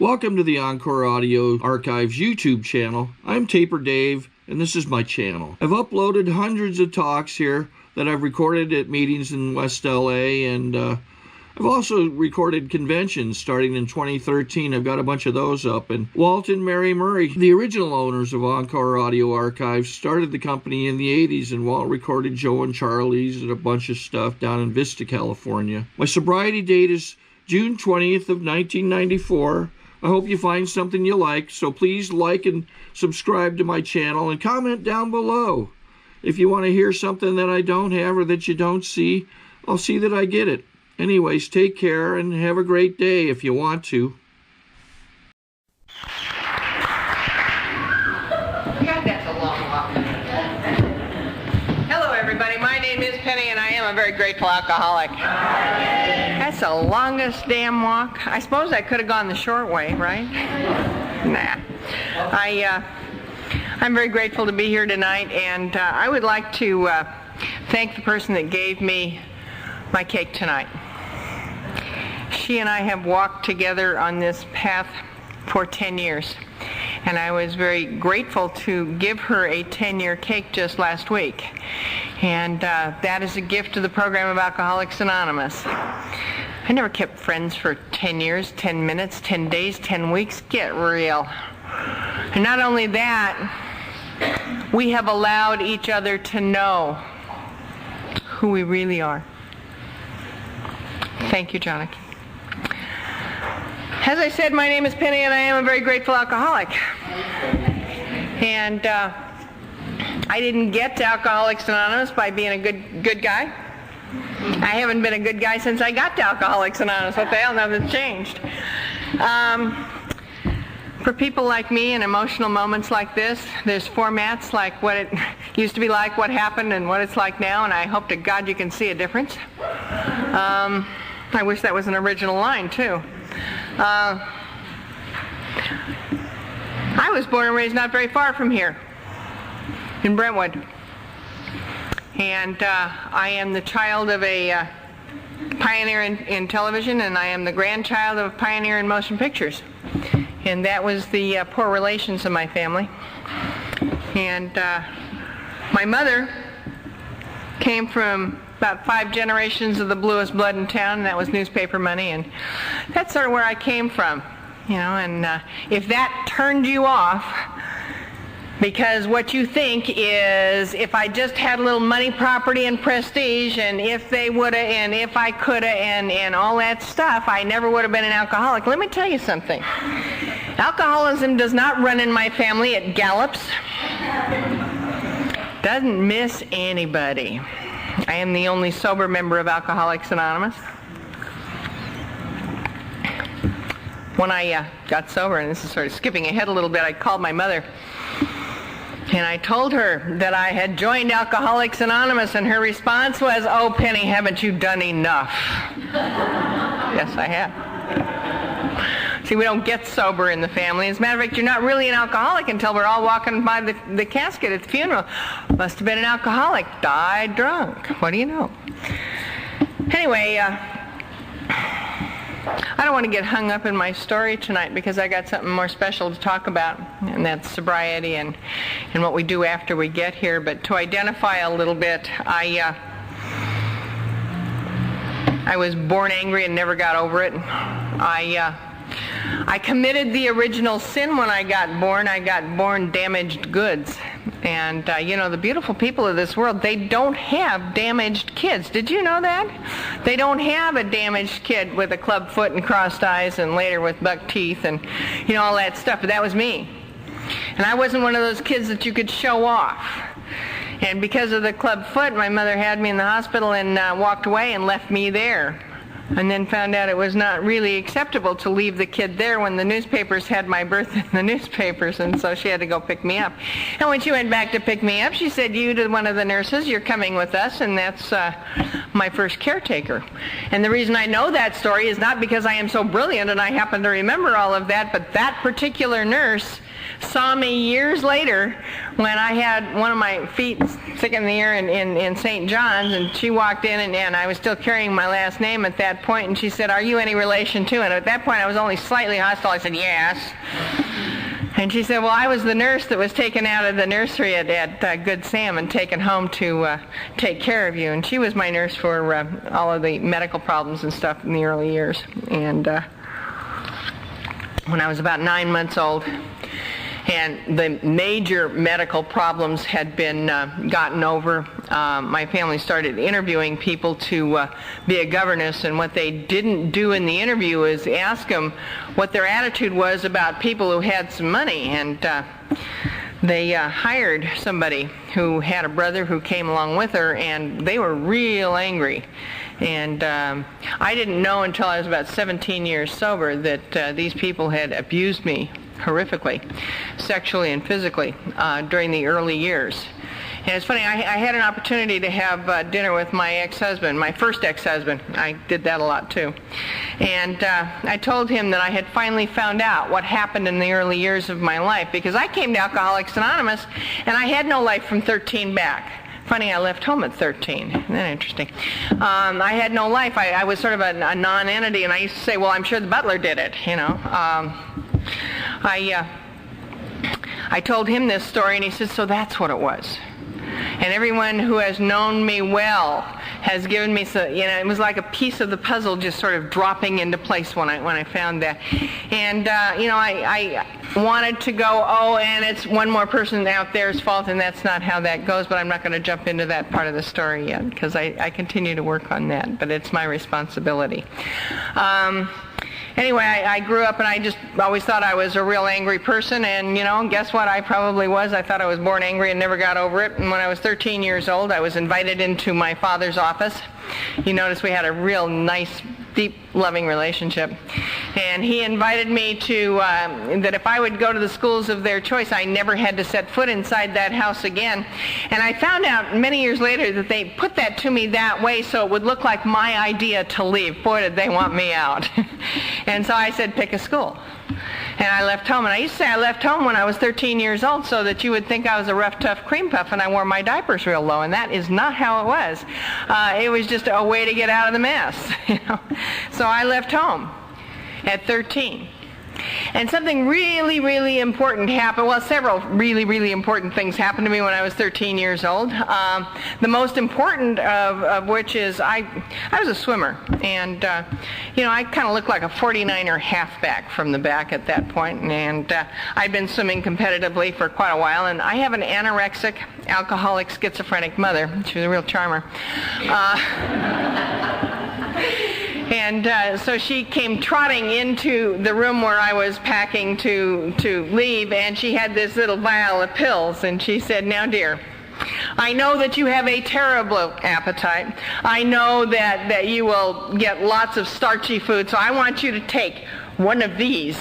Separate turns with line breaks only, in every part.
Welcome to the Encore Audio Archives YouTube channel. I'm Taper Dave, and this is my channel. I've uploaded hundreds of talks here that I've recorded at meetings in West LA, and I've also recorded conventions starting in 2013. I've got a bunch of those up. And Walt and Mary Murray, the original owners of Encore Audio Archives, started the company in the 80s, and Walt recorded Joe and Charlie's and a bunch of stuff down in Vista, California. My sobriety date is June 20th of 1994. I hope you find something you like, so please like and subscribe to my channel and comment down below. If you want to hear something that I don't have or that you don't see, I'll see that I get it. Anyways, take care and have a great day if you want to.
God, that's a long walk. Hello, everybody. My name is Penny, and I am a very grateful alcoholic. That's the longest damn walk. I suppose I could have gone the short way, right? Nah. I'm very grateful to be here tonight, and I would like to thank the person that gave me my cake tonight. She and I have walked together on this path for 10 years, and I was very grateful to give her a 10-year cake just last week, and that is a gift to the program of Alcoholics Anonymous. I never kept friends for 10 years, 10 minutes, 10 days, 10 weeks. Get real. And not only that, we have allowed each other to know who we really are. Thank you, Jonathan. As I said, my name is Penny, and I am a very grateful alcoholic. And I didn't get to Alcoholics Anonymous by being a good guy. I haven't been a good guy since I got to Alcoholics Anonymous. What the hell, nothing's changed. For people like me in emotional moments like this, there's formats like what it used to be like, what happened, and what it's like now, and I hope to God you can see a difference. I wish that was an original line, too. I was born and raised not very far from here, in Brentwood. And I am the child of a pioneer in television, and I am the grandchild of a pioneer in motion pictures. And that was the poor relations of my family. And my mother came from about 5 generations of the bluest blood in town, and that was newspaper money, and that's sort of where I came from, you know. And if that turned you off, because what you think is, if I just had a little money, property, and prestige, and if they woulda, and if I coulda, and all that stuff, I never would have been an alcoholic. Let me tell you something. Alcoholism does not run in my family. It gallops. Doesn't miss anybody. I am the only sober member of Alcoholics Anonymous. When I got sober, and this is sort of skipping ahead a little bit, I called my mother, and I told her that I had joined Alcoholics Anonymous, and her response was, "Oh, Penny, haven't you done enough?" Yes, I have. See, we don't get sober in the family. As a matter of fact, you're not really an alcoholic until we're all walking by the casket at the funeral. Must have been an alcoholic. Died drunk. What do you know? Anyway, I don't want to get hung up in my story tonight because I got something more special to talk about, and that's sobriety and what we do after we get here. But to identify a little bit, I was born angry and never got over it. I committed the original sin when I got born. I got born damaged goods. And, you know, the beautiful people of this world, they don't have damaged kids. Did you know that? They don't have a damaged kid with a club foot and crossed eyes and later with buck teeth and, you know, all that stuff. But that was me. And I wasn't one of those kids that you could show off. And because of the club foot, my mother had me in the hospital and walked away and left me there. And then found out it was not really acceptable to leave the kid there when the newspapers had my birth in the newspapers, and so she had to go pick me up. And when she went back to pick me up, she said, "You to one of the nurses, you're coming with us," and that's my first caretaker. And the reason I know that story is not because I am so brilliant and I happen to remember all of that, but that particular nurse saw me years later when I had one of my feet sick in the ear in St. John's, and she walked in, and I was still carrying my last name at that point, and she said, "Are you any relation to?" And at that point I was only slightly hostile. I said, "Yes." And she said, "Well, I was the nurse that was taken out of the nursery at Good Sam and taken home to take care of you." And she was my nurse for all of the medical problems and stuff in the early years. And when I was about 9 months old, and the major medical problems had been gotten over, my family started interviewing people to be a governess, and what they didn't do in the interview is ask them what their attitude was about people who had some money. And they hired somebody who had a brother who came along with her, and they were real angry. And I didn't know until I was about 17 years sober that these people had abused me horrifically, sexually and physically, during the early years. And it's funny, I had an opportunity to have dinner with my ex-husband, my first ex-husband. I did that a lot too. And I told him that I had finally found out what happened in the early years of my life, because I came to Alcoholics Anonymous and I had no life from 13 back. Funny, I left home at 13. Isn't that interesting? I had no life. I was sort of a non-entity, and I used to say, well, I'm sure the butler did it, you know. I told him this story, and he said, so that's what it was. And everyone who has known me well has given me, so, you know, it was like a piece of the puzzle just sort of dropping into place when I found that. And, you know, I wanted to go, oh, and it's one more person out there's fault, and that's not how that goes, but I'm not going to jump into that part of the story yet, because I continue to work on that, but it's my responsibility. Anyway, I grew up and I just always thought I was a real angry person, and, you know, guess what? I probably was. I thought I was born angry and never got over it. And when I was 13 years old, I was invited into my father's office. You notice we had a real nice, deep, loving relationship. And he invited me to, that if I would go to the schools of their choice, I never had to set foot inside that house again. And I found out many years later that they put that to me that way so it would look like my idea to leave. Boy, did they want me out. And so I said, pick a school. And I left home. And I used to say I left home when I was 13 years old so that you would think I was a rough, tough cream puff and I wore my diapers real low. And that is not how it was. It was just a way to get out of the mess. You know? So I left home at 13. And something really, really important happened. Well, several really, really important things happened to me when I was 13 years old. The most important of which is I was a swimmer. And, you know, I kind of looked like a 49er halfback from the back at that point. And I'd been swimming competitively for quite a while. And I have an anorexic, alcoholic, schizophrenic mother. She was a real charmer. And so she came trotting into the room where I was packing to leave, and she had this little vial of pills, and she said, now, dear, I know that you have a terrible appetite. I know that you will get lots of starchy food, so I want you to take one of these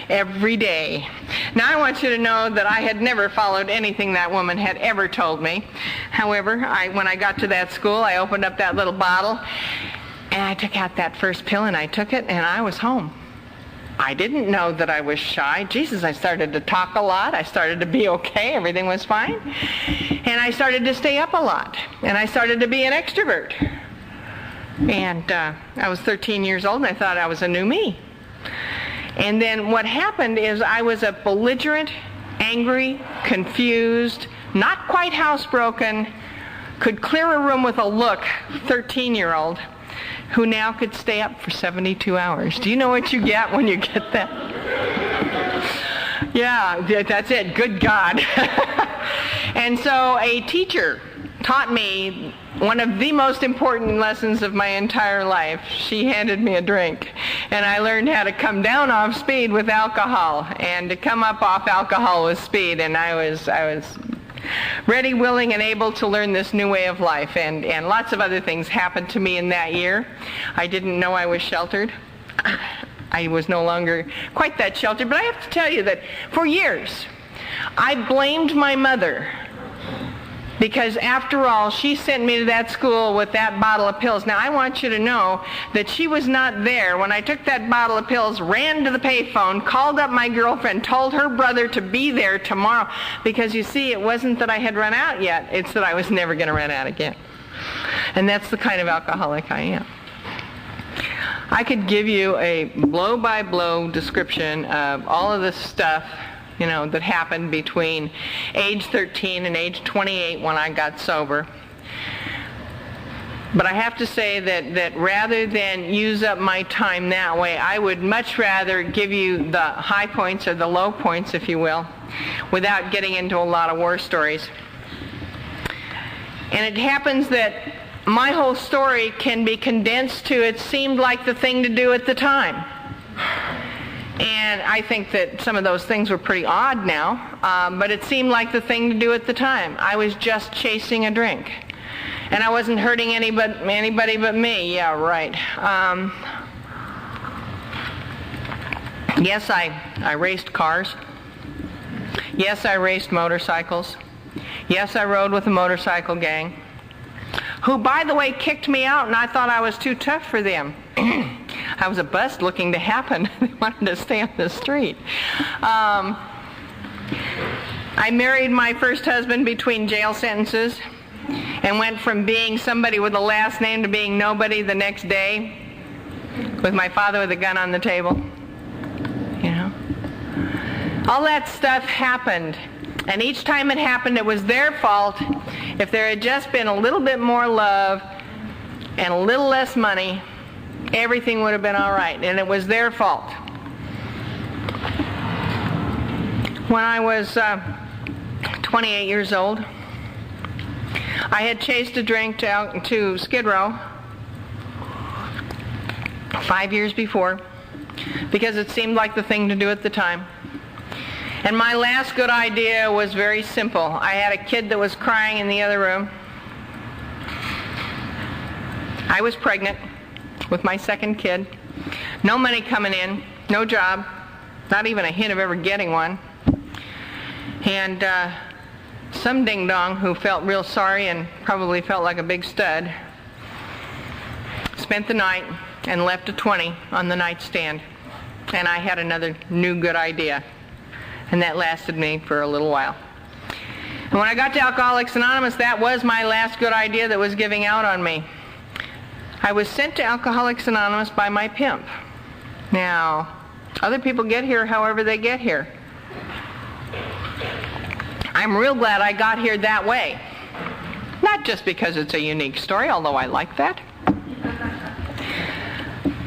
every day. Now, I want you to know that I had never followed anything that woman had ever told me. However, when I got to that school, I opened up that little bottle, and I took out that first pill, and I took it, and I was home. I didn't know that I was shy. Jesus, I started to talk a lot. I started to be okay. Everything was fine. And I started to stay up a lot. And I started to be an extrovert. And I was 13 years old, and I thought I was a new me. And then what happened is I was a belligerent, angry, confused, not quite housebroken, could clear a room with a look, 13-year-old, who now could stay up for 72 hours. Do you know what you get when you get that? Yeah, that's it. Good God. And so a teacher taught me one of the most important lessons of my entire life. She handed me a drink, and I learned how to come down off speed with alcohol and to come up off alcohol with speed, and I was ready, willing, and able to learn this new way of life. And lots of other things happened to me in that year. I didn't know I was sheltered. I was no longer quite that sheltered. But I have to tell you that for years, I blamed my mother Because after all, she sent me to that school with that bottle of pills. Now, I want you to know that she was not there when I took that bottle of pills, ran to the payphone, called up my girlfriend, told her brother to be there tomorrow. Because you see, it wasn't that I had run out yet. It's that I was never going to run out again. And that's the kind of alcoholic I am. I could give you a blow-by-blow description of all of this stuff, you know, that happened between age 13 and age 28 when I got sober. But I have to say that rather than use up my time that way, I would much rather give you the high points or the low points, if you will, without getting into a lot of war stories. And it happens that my whole story can be condensed to it seemed like the thing to do at the time. And I think that some of those things were pretty odd now, but it seemed like the thing to do at the time. I was just chasing a drink. And I wasn't hurting anybody but me. Yeah, right. Yes, I raced cars. Yes, I raced motorcycles. Yes, I rode with a motorcycle gang, who, by the way, kicked me out, and I thought I was too tough for them. I was a bust looking to happen. They wanted to stay on the street. I married my first husband between jail sentences and went from being somebody with a last name to being nobody the next day with my father with a gun on the table. You know? All that stuff happened. And each time it happened, it was their fault. If there had just been a little bit more love and a little less money, everything would have been all right. And it was their fault. When I was 28 years old, I had chased a drink to Skid Row 5 years before because it seemed like the thing to do at the time. And my last good idea was very simple. I had a kid that was crying in the other room. I was pregnant with my second kid. No money coming in, no job, not even a hint of ever getting one. And some ding-dong who felt real sorry and probably felt like a big stud spent the night and left a 20 on the nightstand. And I had another new good idea. And that lasted me for a little while. And when I got to Alcoholics Anonymous, that was my last good idea that was giving out on me. I was sent to Alcoholics Anonymous by my pimp. Now, other people get here however they get here. I'm real glad I got here that way. Not just because it's a unique story, although I like that,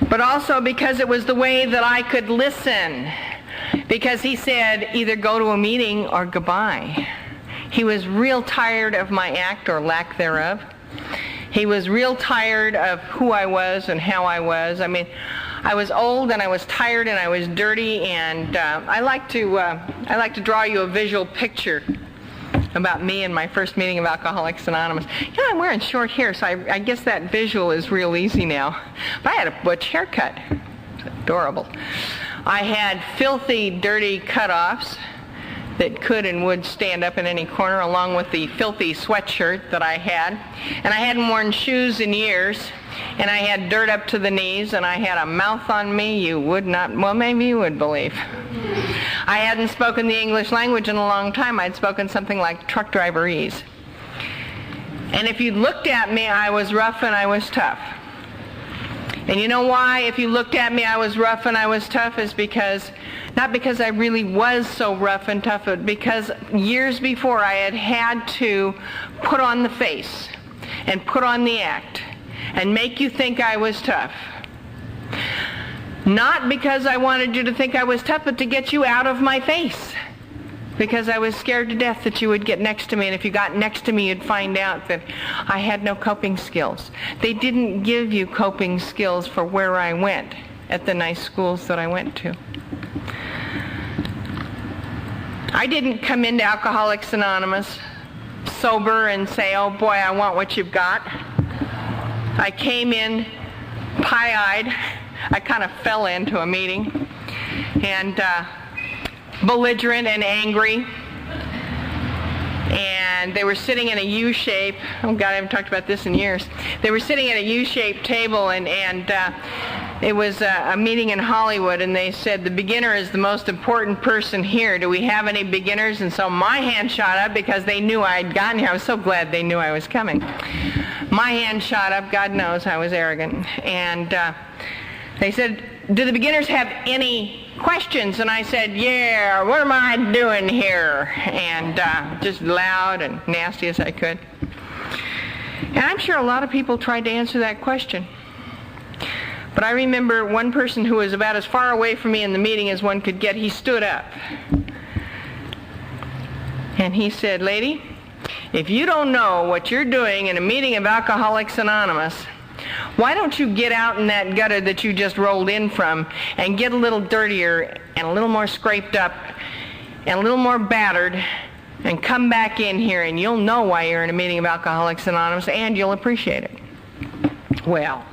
but also because it was the way that I could listen. Because he said, either go to a meeting or goodbye. He was real tired of my act or lack thereof. He was real tired of who I was and how I was. I mean, I was old and I was tired and I was dirty, and I like to draw you a visual picture about me in my first meeting of Alcoholics Anonymous. You know, I'm wearing short hair, so I guess that visual is real easy now. But I had a butch haircut. It's adorable. I had filthy, dirty cutoffs that could and would stand up in any corner, along with the filthy sweatshirt that I had. And I hadn't worn shoes in years, and I had dirt up to the knees, and I had a mouth on me you would not, well, maybe you would believe. I hadn't spoken the English language in a long time. I'd spoken something like truck driverese. And if you looked at me, I was rough and I was tough. And you know why, if you looked at me, I was rough and I was tough, is because, not because I really was so rough and tough, but because years before I had to put on the face and put on the act and make you think I was tough. Not because I wanted you to think I was tough, but to get you out of my face. Because I was scared to death that you would get next to me, and if you got next to me, you'd find out that I had no coping skills. They didn't give you coping skills for where I went at the nice schools that I went to. I didn't come into Alcoholics Anonymous sober and say, oh boy, I want what you've got. I came in pie-eyed. I kind of fell into a meeting, and belligerent and angry, and they were sitting in a U-shape. Oh God, I haven't talked about this in years. They were sitting at a U-shaped table, and it was a meeting in Hollywood, and they said, the beginner is the most important person here. Do we have any beginners? And so my hand shot up because they knew I had gotten here. I was so glad they knew I was coming. My hand shot up. God knows I was arrogant. And they said, do the beginners have any questions? And I said, yeah, what am I doing here? And just loud and nasty as I could. And I'm sure a lot of people tried to answer that question. But I remember one person who was about as far away from me in the meeting as one could get. He stood up. And he said, lady, if you don't know what you're doing in a meeting of Alcoholics Anonymous, why don't you get out in that gutter that you just rolled in from and get a little dirtier and a little more scraped up and a little more battered and come back in here, and you'll know why you're in a meeting of Alcoholics Anonymous, and you'll appreciate it. Well,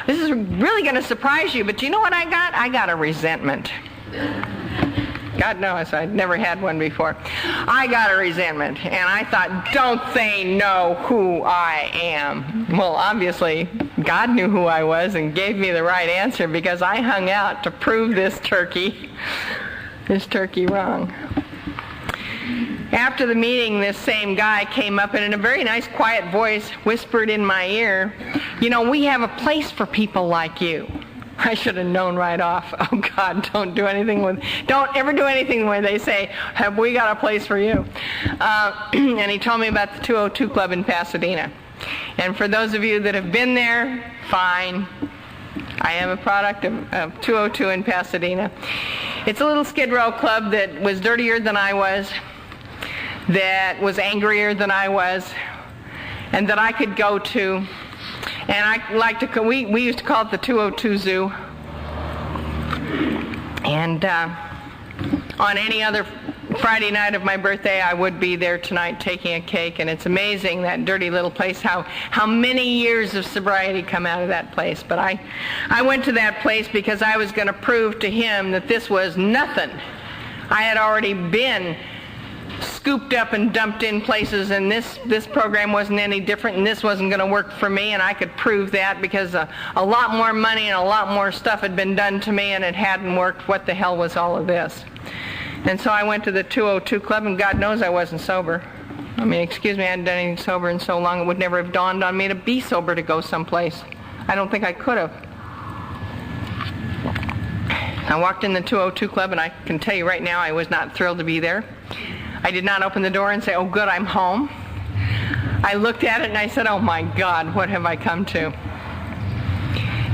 this is really going to surprise you, but you know what I got? I got a resentment. God knows, I'd never had one before. I got a resentment, and I thought, don't they know who I am? Well, obviously, God knew who I was and gave me the right answer, because I hung out to prove this turkey wrong. After the meeting, this same guy came up and in a very nice, quiet voice whispered in my ear, you know, we have a place for people like you. I should have known right off. Oh God, don't ever do anything where they say, have we got a place for you? And he told me about the 202 Club in Pasadena. And for those of you that have been there, fine. I am a product of 202 in Pasadena. It's a little Skid Row club that was dirtier than I was, that was angrier than I was, and that I could go to. And I like to, we used to call it the 202 Zoo. And on any other Friday night of my birthday, I would be there tonight taking a cake. And it's amazing, that dirty little place, how many years of sobriety come out of that place. But I went to that place because I was going to prove to him that this was nothing. I had already been scooped up and dumped in places, and this program wasn't any different, and this wasn't going to work for me, and I could prove that because a lot more money and a lot more stuff had been done to me, and it hadn't worked. What the hell was all of this? And so I went to the 202 Club, and God knows I wasn't sober. I mean, excuse me, I hadn't done anything sober in so long, it would never have dawned on me to be sober to go someplace. I don't think I could have. I walked in the 202 Club, and I can tell you right now, I was not thrilled to be there. I did not open the door and say, oh good, I'm home. I looked at it and I said, oh my God, what have I come to?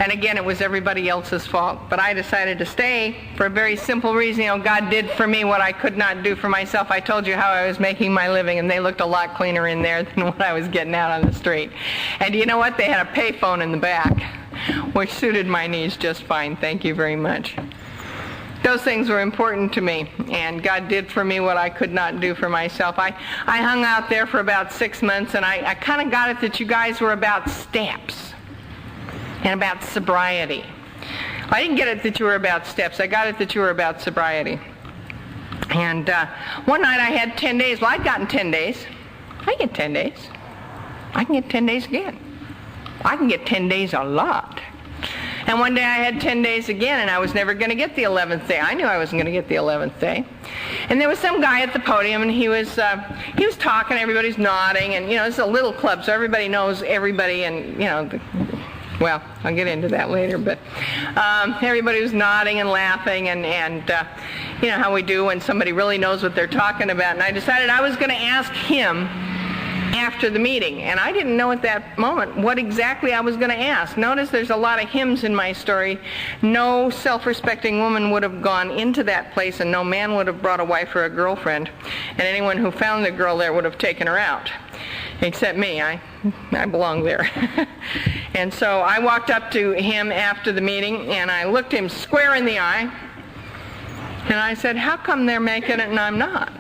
And again, it was everybody else's fault. But I decided to stay for a very simple reason. You know, God did for me what I could not do for myself. I told you how I was making my living, and they looked a lot cleaner in there than what I was getting out on the street. And you know what? They had a payphone in the back, which suited my needs just fine. Thank you very much. Those things were important to me, and God did for me what I could not do for myself. I hung out there for about 6 months, and I kind of got it that you guys were about steps and about sobriety. I didn't get it that you were about steps. I got it that you were about sobriety. And one night I had 10 days. Well, I'd gotten 10 days. I get 10 days. I can get 10 days again. I can get 10 days a lot. And one day I had 10 days again, and I was never going to get the 11th day. I knew I wasn't going to get the 11th day. And there was some guy at the podium, and he was talking, everybody's nodding, and, you know, it's a little club, so everybody knows everybody, and, you know, well, I'll get into that later, but everybody was nodding and laughing, and you know how we do when somebody really knows what they're talking about. And I decided I was going to ask him after the meeting, and I didn't know at that moment what exactly I was going to ask. Notice there's a lot of hymns in my story. No self-respecting woman would have gone into that place, and no man would have brought a wife or a girlfriend, and anyone who found the girl there would have taken her out, except me. I belong there. And so I walked up to him after the meeting, and I looked him square in the eye, and I said, how come they're making it and I'm not?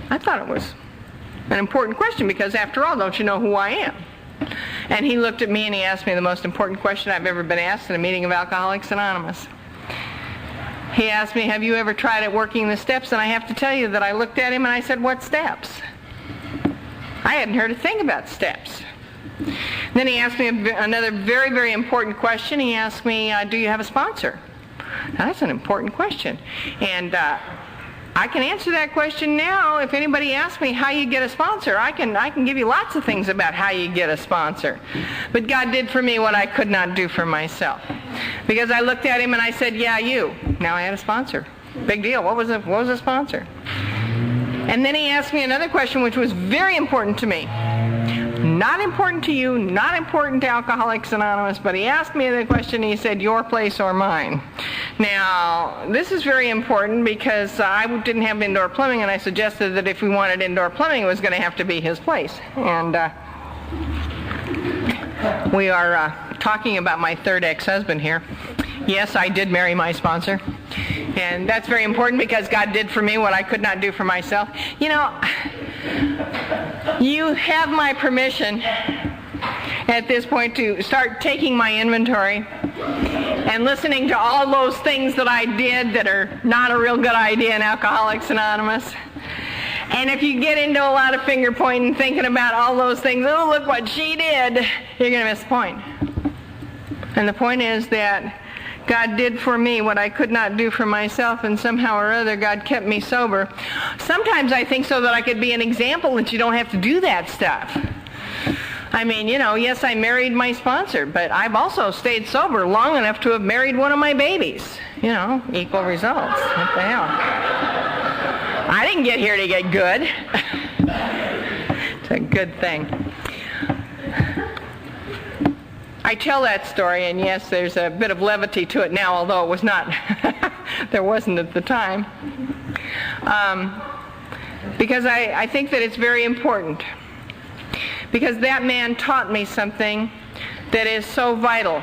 I thought it was an important question, because after all, don't you know who I am? And he looked at me and he asked me the most important question I've ever been asked in a meeting of Alcoholics Anonymous. He asked me, have you ever tried at working the steps? And I have to tell you that I looked at him and I said, what steps? I hadn't heard a thing about steps. Then he asked me another very, very important question. He asked me, do you have a sponsor? Now, that's an important question. And I can answer that question now. If anybody asks me how you get a sponsor, I can give you lots of things about how you get a sponsor. But God did for me what I could not do for myself. Because I looked at him and I said, yeah, you. Now I had a sponsor. Big deal. What was a sponsor? And then he asked me another question which was very important to me. Not important to you, not important to Alcoholics Anonymous, but he asked me the question, he said, your place or mine? Now, this is very important because I didn't have indoor plumbing, and I suggested that if we wanted indoor plumbing, it was going to have to be his place. And we are talking about my third ex-husband here. Yes, I did marry my sponsor. And that's very important because God did for me what I could not do for myself. You know, you have my permission at this point to start taking my inventory and listening to all those things that I did that are not a real good idea in Alcoholics Anonymous. And if you get into a lot of finger pointing, thinking about all those things, oh, look what she did, you're going to miss the point. And the point is that God did for me what I could not do for myself, and somehow or other God kept me sober. Sometimes I think so that I could be an example that you don't have to do that stuff. I mean, you know, yes, I married my sponsor, but I've also stayed sober long enough to have married one of my babies. You know, equal results. What the hell? I didn't get here to get good. It's a good thing. I tell that story, and yes, there's a bit of levity to it now, although it was not, there wasn't at the time. Because I think that it's very important. Because that man taught me something that is so vital.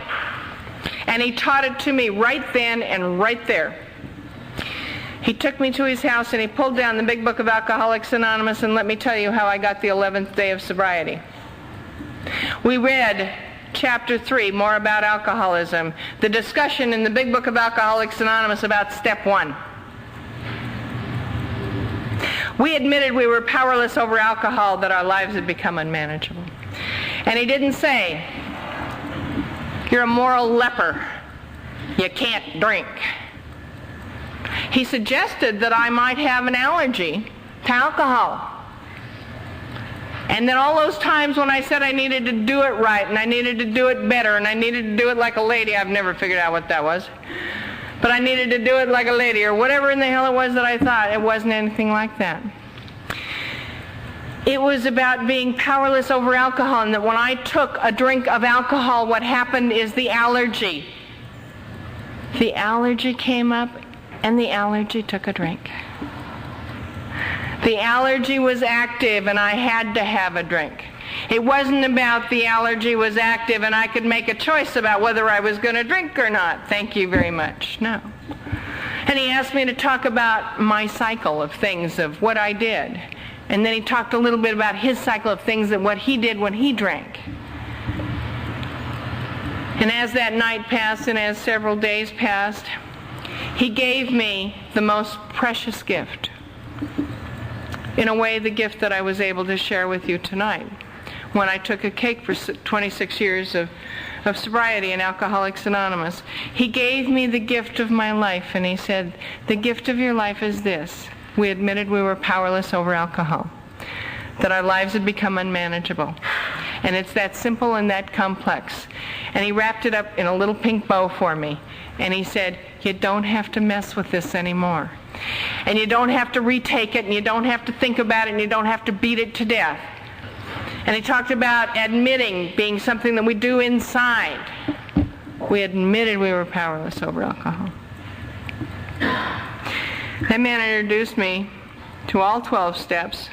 And he taught it to me right then and right there. He took me to his house and he pulled down the big book of Alcoholics Anonymous, and let me tell you how I got the 11th day of sobriety. We read Chapter 3, more about alcoholism. The discussion in the big book of Alcoholics Anonymous about step 1. We admitted we were powerless over alcohol, that our lives had become unmanageable. And he didn't say, you're a moral leper, you can't drink. He suggested that I might have an allergy to alcohol. And then all those times when I said I needed to do it right, and I needed to do it better, and I needed to do it like a lady, I've never figured out what that was, but I needed to do it like a lady, or whatever in the hell it was that I thought, it wasn't anything like that. It was about being powerless over alcohol, and that when I took a drink of alcohol, what happened is the allergy. The allergy came up, and the allergy took a drink. The allergy was active, and I had to have a drink. It wasn't about the allergy was active and I could make a choice about whether I was going to drink or not. Thank you very much. No. And he asked me to talk about my cycle of things, of what I did. And then he talked a little bit about his cycle of things, and what he did when he drank. And as that night passed and as several days passed, he gave me the most precious gift. In a way, the gift that I was able to share with you tonight, when I took a cake for 26 years of sobriety in Alcoholics Anonymous. He gave me the gift of my life, and he said, the gift of your life is this. We admitted we were powerless over alcohol, that our lives had become unmanageable. And it's that simple and that complex. And he wrapped it up in a little pink bow for me. And he said, you don't have to mess with this anymore. And you don't have to retake it, and you don't have to think about it, and you don't have to beat it to death. And he talked about admitting being something that we do inside. We admitted we were powerless over alcohol. That man introduced me to all 12 steps.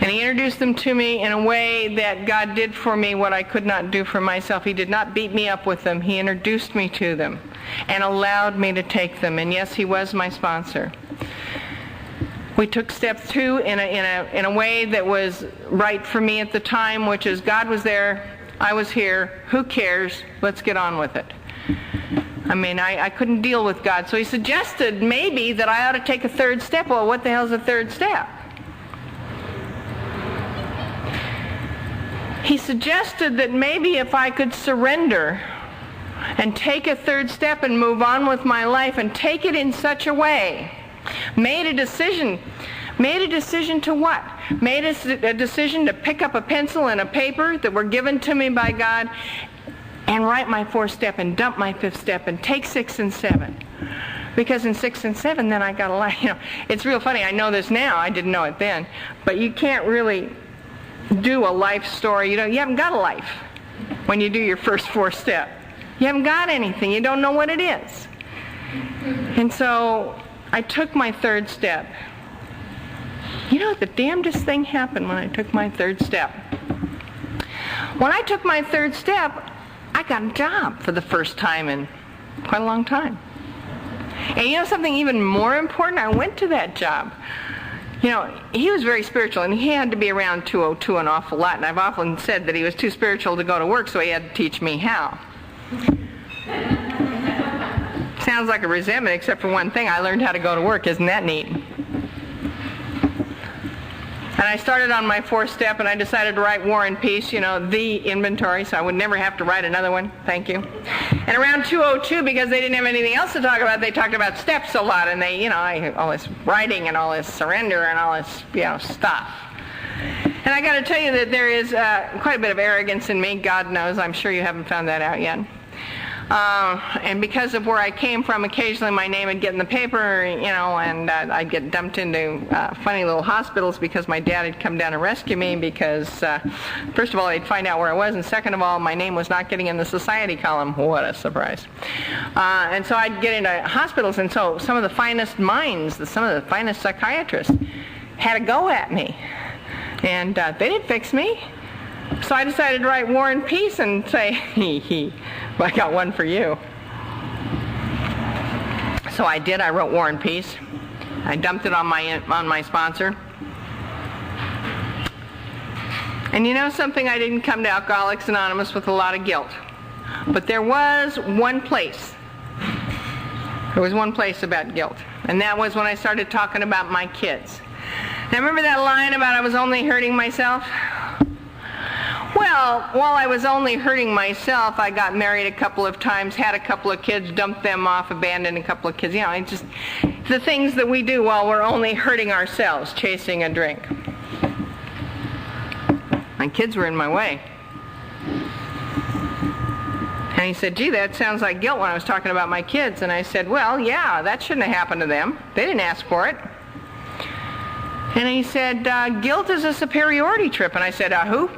And he introduced them to me in a way that God did for me what I could not do for myself. He did not beat me up with them. He introduced me to them and allowed me to take them. And yes, he was my sponsor. We took step 2 in a way that was right for me at the time, which is God was there, I was here, who cares, let's get on with it. I mean, I couldn't deal with God. So he suggested maybe that I ought to take a third step. Well, what the hell's a third step? He suggested that maybe if I could surrender and take a third step and move on with my life and take it in such a way, made a decision to what? Made a decision to pick up a pencil and a paper that were given to me by God and write my 4th step and dump my 5th step and take 6 and 7. Because in 6 and 7 then I got a life. You know, it's real funny. I know this now. I didn't know it then. But you can't really do a life story. You haven't got a life when you do your first 4th step. You haven't got anything. You don't know what it is. And so I took my 3rd step. You know, the damnedest thing happened when I took my 3rd step. When I took my 3rd step, I got a job for the first time in quite a long time. And you know something even more important? I went to that job. You know, he was very spiritual, and he had to be around 202 an awful lot. And I've often said that he was too spiritual to go to work, so he had to teach me how. Sounds like a resentment, except for one thing. I learned how to go to work. Isn't that neat? And I started on my 4th step, and I decided to write War and Peace, you know, the inventory, so I would never have to write another one. Thank you. And around 202, because they didn't have anything else to talk about, they talked about steps a lot, and they, you know, all this writing and all this surrender and all this, you know, stuff. And I got to tell you that there is quite a bit of arrogance in me. God knows. I'm sure you haven't found that out yet. And because of where I came from, occasionally my name would get in the paper, you know, and I'd get dumped into funny little hospitals because my dad had come down to rescue me because, first of all, they'd find out where I was, and second of all, my name was not getting in the society column. What a surprise. And so I'd get into hospitals, and so some of the finest minds, some of the finest psychiatrists had a go at me. And they didn't fix me. So I decided to write War and Peace and say, well, I got one for you. So I did. I wrote War and Peace. I dumped it on my sponsor. And you know something? I didn't come to Alcoholics Anonymous with a lot of guilt. But there was one place. There was one place about guilt. And that was when I started talking about my kids. Now remember that line about I was only hurting myself? Well, while I was only hurting myself, I got married a couple of times, had a couple of kids, dumped them off, abandoned a couple of kids. You know, it's just the things that we do while we're only hurting ourselves, chasing a drink. My kids were in my way. And he said, gee, that sounds like guilt when I was talking about my kids. And I said, well, yeah, that shouldn't have happened to them. They didn't ask for it. And he said, guilt is a superiority trip. And I said, who?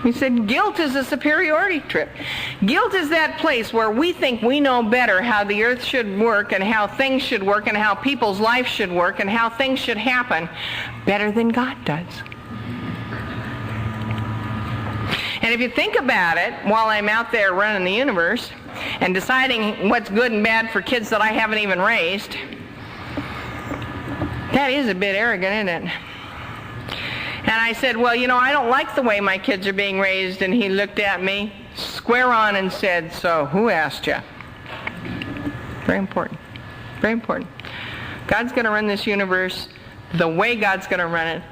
He said, guilt is a superiority trip. Guilt is that place where we think we know better how the earth should work and how things should work and how people's lives should work and how things should happen better than God does. And if you think about it, while I'm out there running the universe and deciding what's good and bad for kids that I haven't even raised, that is a bit arrogant, isn't it? And I said, well, you know, I don't like the way my kids are being raised. And he looked at me square on and said, so who asked you? Very important. Very important. God's going to run this universe the way God's going to run it,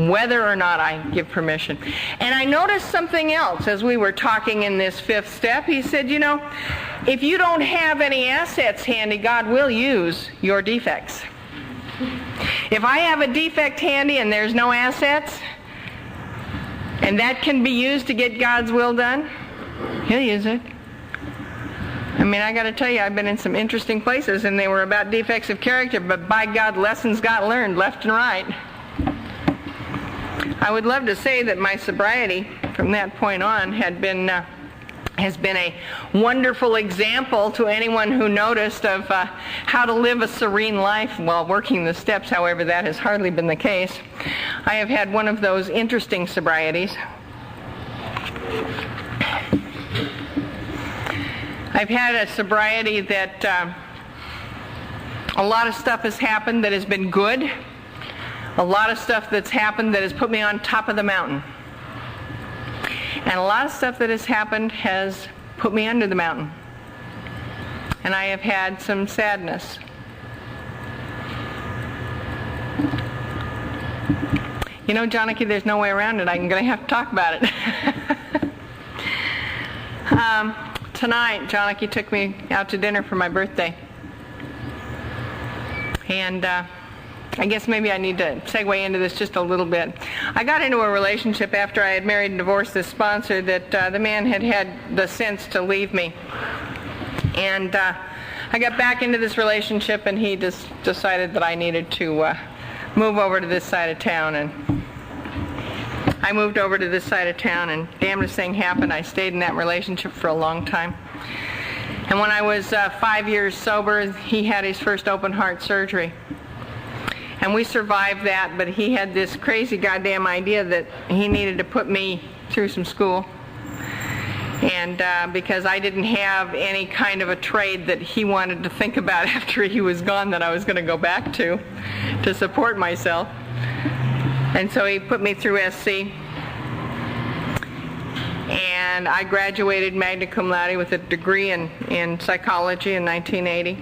whether or not I give permission. And I noticed something else as we were talking in this 5th step. He said, you know, if you don't have any assets handy, God will use your defects. If I have a defect handy and there's no assets, and that can be used to get God's will done, He'll use it. I mean, I got to tell you, I've been in some interesting places, and they were about defects of character, but by God, lessons got learned left and right. I would love to say that my sobriety from that point on has been a wonderful example to anyone who noticed of how to live a serene life while working the steps. However, that has hardly been the case. I have had one of those interesting sobrieties. I've had a sobriety that a lot of stuff has happened that has been good. A lot of stuff that's happened that has put me on top of the mountain. And a lot of stuff that has happened has put me under the mountain. and I have had some sadness. You know, Johnny, there's no way around it. I'm going to have to talk about it. Tonight, Johnny took me out to dinner for my birthday. And I guess maybe I need to segue into this just a little bit. I got into a relationship after I had married and divorced this sponsor that the man had the sense to leave me. And I got back into this relationship, and he just decided that I needed to move over to this side of town. And I moved over to this side of town, and damnedest thing happened. I stayed in that relationship for a long time. And when I was 5 years sober, he had his first open heart surgery. And we survived that, but he had this crazy goddamn idea that he needed to put me through some school. And because I didn't have any kind of a trade that he wanted to think about after he was gone that I was going to go back to support myself. And so he put me through SC. And I graduated magna cum laude with a degree in psychology in 1980.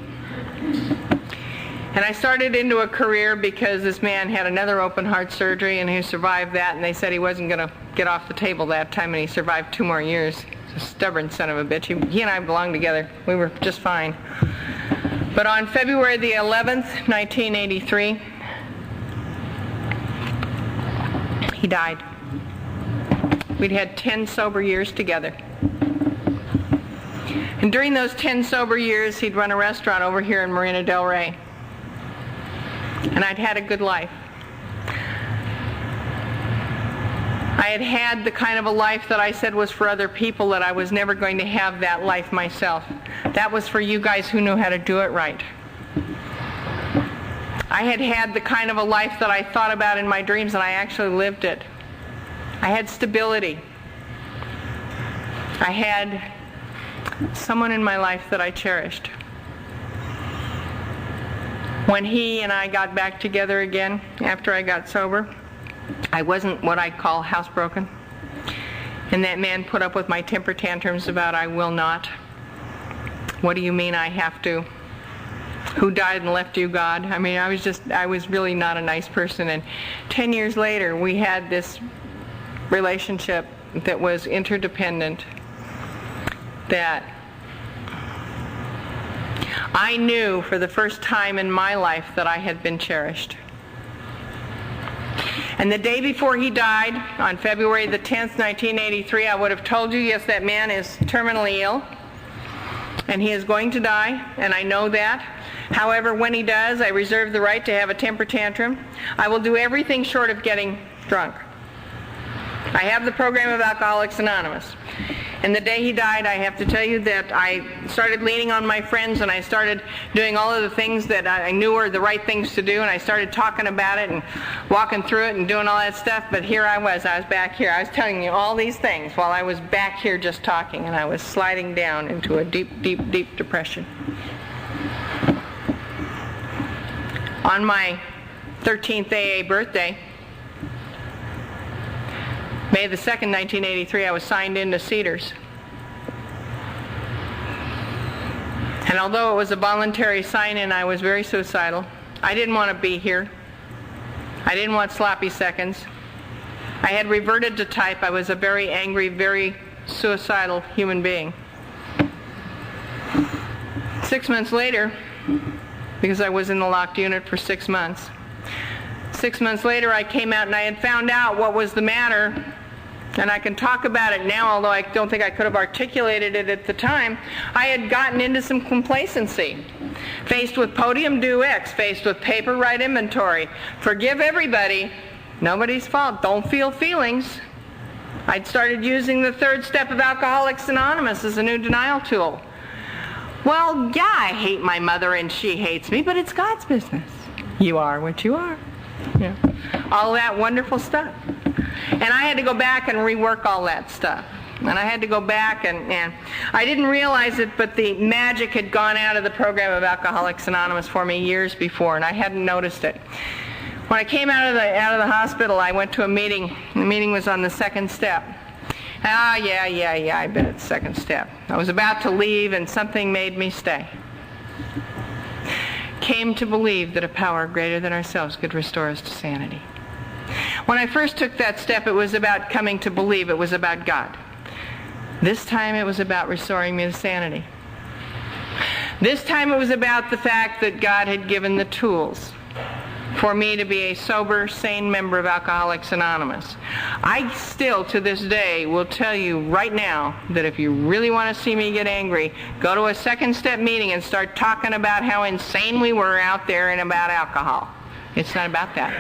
And I started into a career because this man had another open heart surgery, and he survived that, and they said he wasn't going to get off the table that time, and he survived 2 more years. He's a stubborn son of a bitch. He and I belonged together. We were just fine. But on February the 11th, 1983, he died. We'd had 10 sober years together. And during those 10 sober years, he'd run a restaurant over here in Playa Del Rey. And I'd had a good life. I had had the kind of a life that I said was for other people, that I was never going to have that life myself. That was for you guys who knew how to do it right. I had had the kind of a life that I thought about in my dreams, and I actually lived it. I had stability. I had someone in my life that I cherished. When he and I got back together again after I got sober, I wasn't what I call housebroken. And that man put up with my temper tantrums about I will not. What do you mean I have to? Who died and left you, God? I mean, I was really not a nice person. And 10 years later, we had this relationship that was interdependent, that I knew for the first time in my life that I had been cherished. And the day before he died, on February the 10th, 1983, I would have told you, yes, that man is terminally ill, and he is going to die, and I know that. However, when he does, I reserve the right to have a temper tantrum. I will do everything short of getting drunk. I have the program of Alcoholics Anonymous. And the day he died, I have to tell you that I started leaning on my friends, and I started doing all of the things that I knew were the right things to do, and I started talking about it and walking through it and doing all that stuff. But here I was back here. I was telling you all these things while I was back here just talking, and I was sliding down into a deep, deep, deep depression. On my 13th AA birthday, May the 2nd, 1983, I was signed into Cedars. And although it was a voluntary sign-in, I was very suicidal. I didn't want to be here. I didn't want sloppy seconds. I had reverted to type. I was a very angry, very suicidal human being. 6 months later, because I was in the locked unit for 6 months, 6 months later I came out and I had found out what was the matter. And I can talk about it now, although I don't think I could have articulated it at the time. I had gotten into some complacency. Faced with podium do X, faced with paper write inventory. Forgive everybody, nobody's fault, don't feel feelings. I'd started using the 3rd step of Alcoholics Anonymous as a new denial tool. Well, yeah, I hate my mother and she hates me, but it's God's business. You are what you are. Yeah. All that wonderful stuff. And I had to go back and rework all that stuff. And I had to go back and I didn't realize it, but the magic had gone out of the program of Alcoholics Anonymous for me years before, and I hadn't noticed it. When I came out of the hospital, I went to a meeting. The meeting was on the 2nd step. Yeah, I bet it's 2nd step. I was about to leave and something made me stay. came to believe that a power greater than ourselves could restore us to sanity. When I first took that step, it was about coming to believe. It was about God. This time it was about restoring me to sanity. This time it was about the fact that God had given the tools for me to be a sober, sane member of Alcoholics Anonymous. I still, to this day, will tell you right now that if you really want to see me get angry, go to a second step meeting and start talking about how insane we were out there and about alcohol. It's not about that.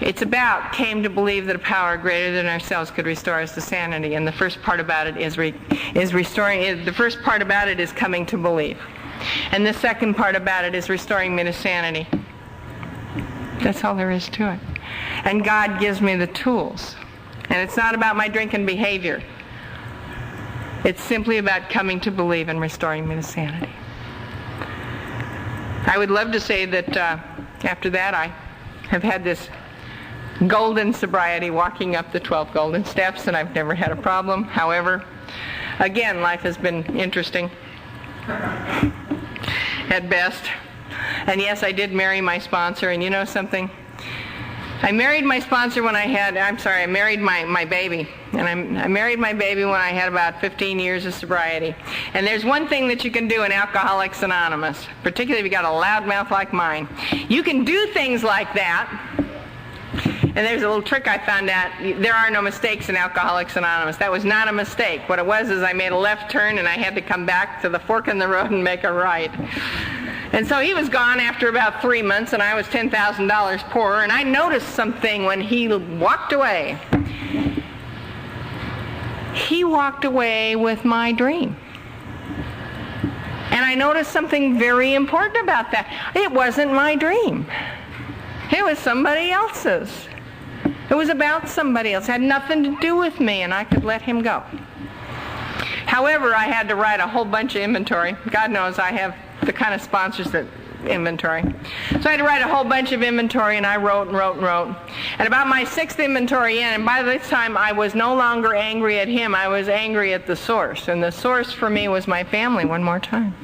It's about came to believe that a power greater than ourselves could restore us to sanity, and the first part about it is restoring. The first part about it is coming to believe, and the second part about it is restoring me to sanity. That's all there is to it. And God gives me the tools, and it's not about my drinking behavior. It's simply about coming to believe and restoring me to sanity. I would love to say that after that I have had this golden sobriety, walking up the 12 golden steps, and I've never had a problem. However, again, life has been interesting at best. And yes, I did marry my sponsor, and you know something? I married my sponsor when I married my baby. And I married my baby when I had about 15 years of sobriety. And there's one thing that you can do in Alcoholics Anonymous, particularly if you got a loud mouth like mine. You can do things like that. And there's a little trick I found out. There are no mistakes in Alcoholics Anonymous. That was not a mistake. What it was is I made a left turn and I had to come back to the fork in the road and make a right. And so he was gone after about 3 months, and I was $10,000 poorer, and I noticed something when he walked away. He walked away with my dream. And I noticed something very important about that. It wasn't my dream. It was somebody else's. It was about somebody else. It had nothing to do with me, and I could let him go. However, I had to write a whole bunch of inventory. God knows I have the kind of sponsors that inventory. So I had to write a whole bunch of inventory, and I wrote and wrote and wrote. And about my 6th inventory in, and by this time I was no longer angry at him, I was angry at the source. And the source for me was my family one more time.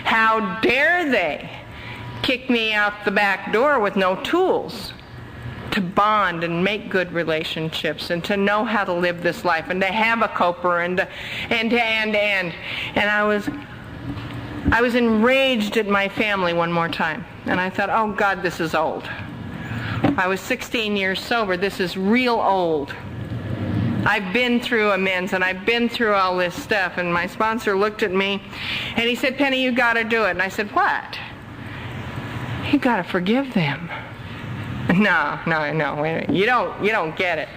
How dare they kick me out the back door with no tools to bond and make good relationships and to know how to live this life and to have a coper and I was enraged at my family one more time. And I thought, oh God, this is old. I was 16 years sober. This is real old. I've been through amends and I've been through all this stuff. And my sponsor looked at me and he said, Penny, you got to do it. And I said, what? You got to forgive them. No, wait a minute. You don't get it.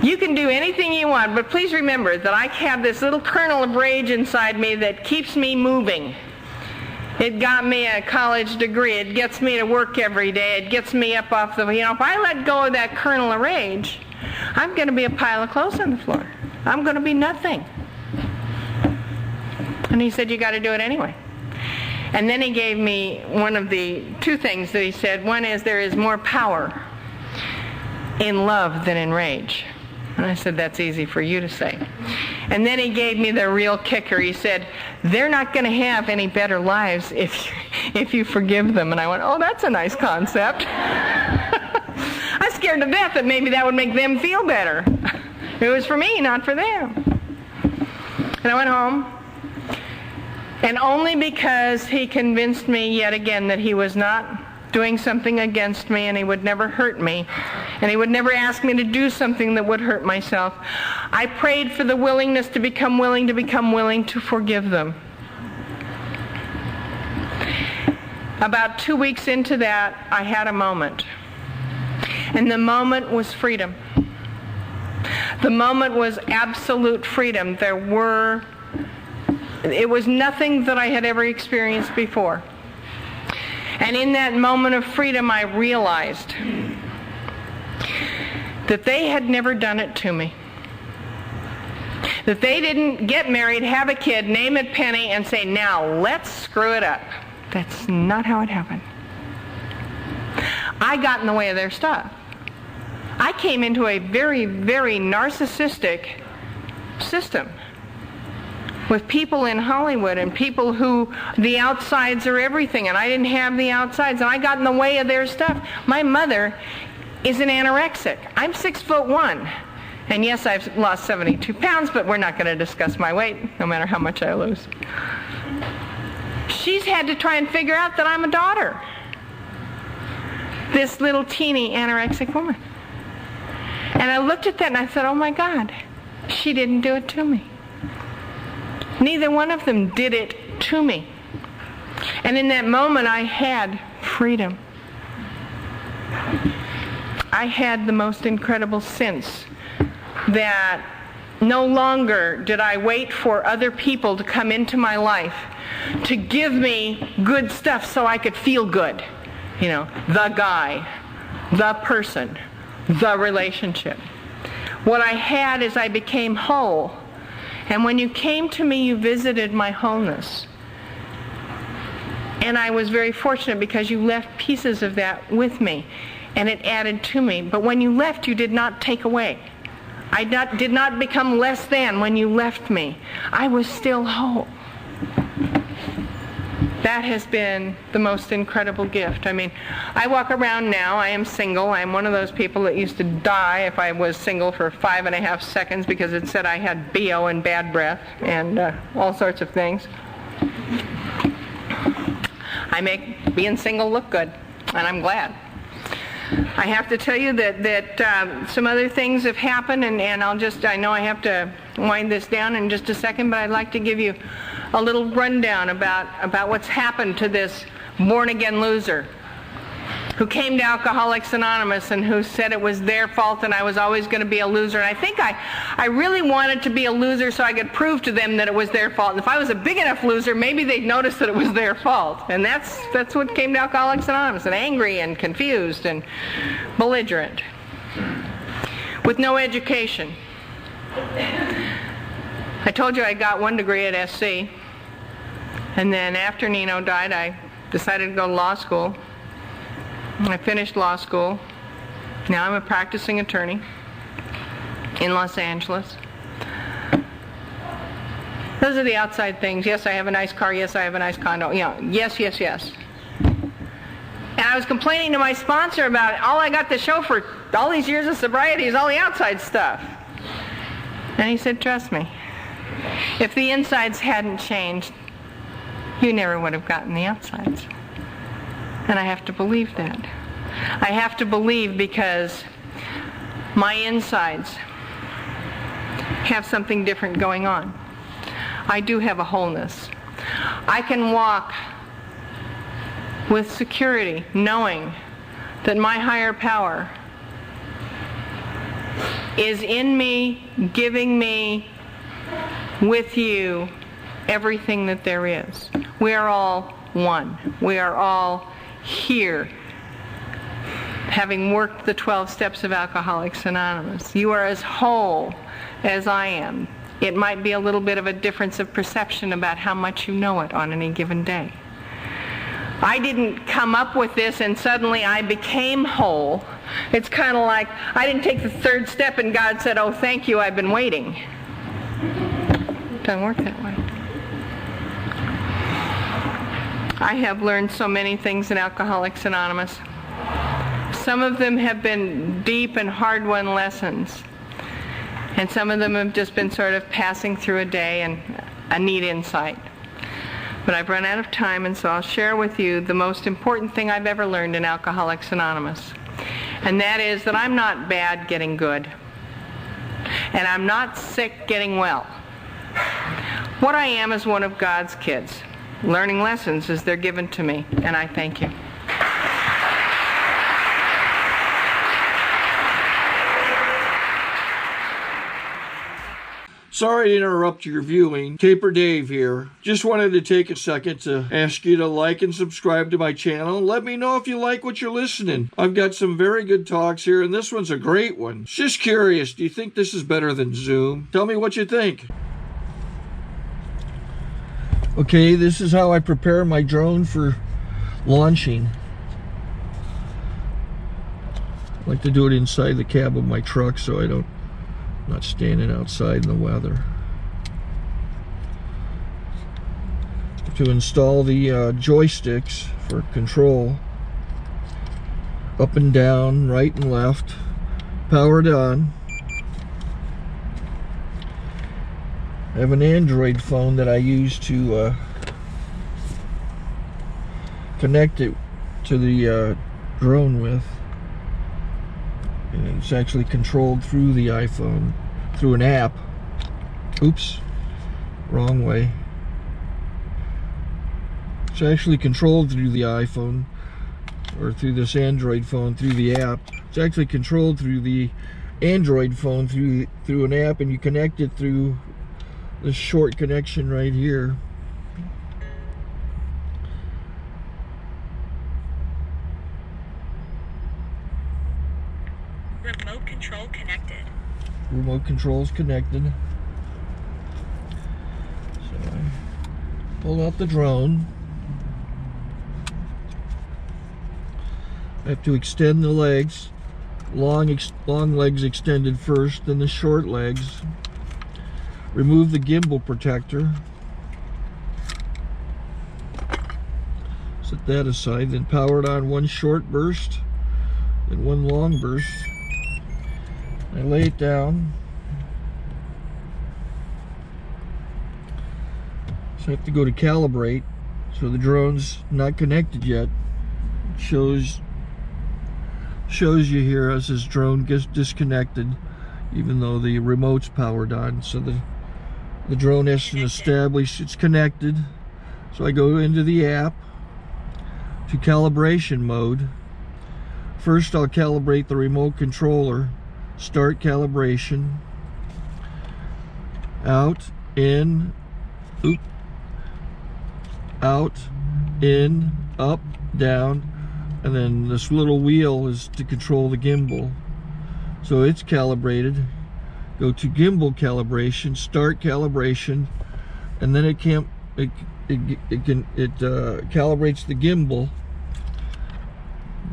You can do anything you want, but please remember that I have this little kernel of rage inside me that keeps me moving. It got me a college degree. It gets me to work every day. It gets me up off the, if I let go of that kernel of rage, I'm going to be a pile of clothes on the floor. I'm going to be nothing. And he said, you got to do it anyway. And then he gave me one of the 2 things that he said. One is there is more power in love than in rage. And I said, that's easy for you to say. And then he gave me the real kicker. He said, they're not going to have any better lives if you forgive them. And I went, oh, that's a nice concept. I was scared to death that maybe that would make them feel better. It was for me, not for them. And I went home. And only because he convinced me yet again that he was not doing something against me and he would never hurt me and he would never ask me to do something that would hurt myself, I prayed for the willingness to become willing to forgive them. About 2 weeks into that, I had a moment. And the moment was freedom. The moment was absolute freedom. It was nothing that I had ever experienced before. And in that moment of freedom, I realized that they had never done it to me. That they didn't get married, have a kid, name it Penny, and say, now let's screw it up. That's not how it happened. I got in the way of their stuff. I came into a very, very narcissistic system. with people in Hollywood and people who the outsides are everything, and I didn't have the outsides, and I got in the way of their stuff. My mother is an anorexic. I'm 6'1", and yes, I've lost 72 pounds, but we're not going to discuss my weight, no matter how much I lose. She's had to try and figure out that I'm a daughter. This little teeny anorexic woman. And I looked at that and I thought, oh my God, she didn't do it to me. Neither one of them did it to me. And in that moment I had freedom. I had the most incredible sense that no longer did I wait for other people to come into my life to give me good stuff so I could feel good. You know, the guy, the person, the relationship. What I had is I became whole. And when you came to me, you visited my wholeness. And I was very fortunate because you left pieces of that with me, and it added to me. But when you left, you did not take away. I did not become less than when you left me. I was still whole. That has been the most incredible gift. I mean, I walk around now, I am single. I'm one of those people that used to die if I was single for 5.5 seconds because it said I had BO and bad breath and all sorts of things. I make being single look good, and I'm glad. I have to tell you that some other things have happened, and I know I have to wind this down in just a second, but I'd like to give you a little rundown about what's happened to this born-again loser who came to Alcoholics Anonymous and who said it was their fault and I was always going to be a loser. And I think I really wanted to be a loser so I could prove to them that it was their fault. And if I was a big enough loser, maybe they'd notice that it was their fault. And that's what came to Alcoholics Anonymous, and angry and confused and belligerent with no education. I told you I got 1 degree at SC, and then after Nino died, I decided to go to law school. I finished law school. Now I'm a practicing attorney in Los Angeles. Those are the outside things. Yes, I have a nice car. Yes, I have a nice condo. Yes, yes, yes. And I was complaining to my sponsor about all I got to show for all these years of sobriety is all the outside stuff. And he said, trust me, if the insides hadn't changed, you never would have gotten the outsides. And I have to believe that. I have to believe because my insides have something different going on. I do have a wholeness. I can walk with security, knowing that my higher power is in me, giving me, with you, everything that there is. We are all one. We are all here, having worked the 12 steps of Alcoholics Anonymous. You are as whole as I am. It might be a little bit of a difference of perception about how much you know it on any given day. I didn't come up with this and suddenly I became whole. It's kind of like I didn't take the 3rd step and God said, oh, thank you, I've been waiting. It doesn't work that way. I have learned so many things in Alcoholics Anonymous. Some of them have been deep and hard-won lessons, and some of them have just been sort of passing through a day and a neat insight. But I've run out of time, and so I'll share with you the most important thing I've ever learned in Alcoholics Anonymous, and that is that I'm not bad getting good, and I'm not sick getting well. What I am is one of God's kids, learning lessons as they're given to me, and I thank you.
Sorry to interrupt your viewing. Taper Dave here. Just wanted to take a second to ask you to like and subscribe to my channel. Let me know if you like what you're listening. I've got some very good talks here, and this one's a great one. Just curious, do you think this is better than Zoom? Tell me what you think. Okay, this is how I prepare my drone for launching. I like to do it inside the cab of my truck so I'm not standing outside in the weather. to install the joysticks for control, up and down, right and left, powered on. I have an Android phone that I use to connect it to the drone with, and it's actually controlled through the iPhone, through an app. Oops, wrong way. It's actually controlled through the iPhone, or through this Android phone, through the app. It's actually controlled through the Android phone through an app, and you connect it through this short connection right here.
Remote control connected.
Remote control's connected. So I pull out the drone. I have to extend the legs. Long legs extended first, then the short legs. Remove the gimbal protector. Set that aside, then power it on one short burst and one long burst. I lay it down. So I have to go to calibrate. So the drone's not connected yet. It shows you here as this drone gets disconnected, even though the remote's powered on. So the drone has to establish it's connected. So I go into the app to calibration mode. First I'll calibrate the remote controller. Start calibration. Out, in, oop, out, in, up, down, and then this little wheel is to control the gimbal. So it's calibrated. Go to gimbal calibration, start calibration, and then it calibrates the gimbal.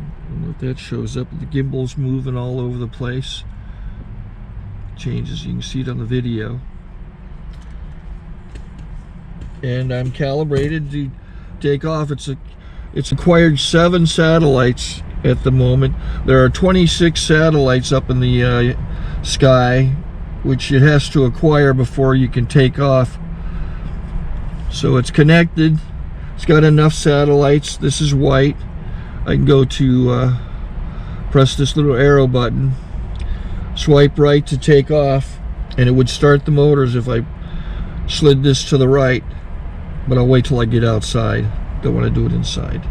I don't know if that shows up. The gimbal's moving all over the place. Changes, you can see it on the video. And I'm calibrated to take off. It's acquired 7 satellites at the moment. There are 26 satellites up in the sky, which it has to acquire before you can take off. So it's connected. It's got enough satellites. This is white. I can go to press this little arrow button, swipe right to take off, and it would start the motors if I slid this to the right, but I'll wait till I get outside. Don't want to do it inside.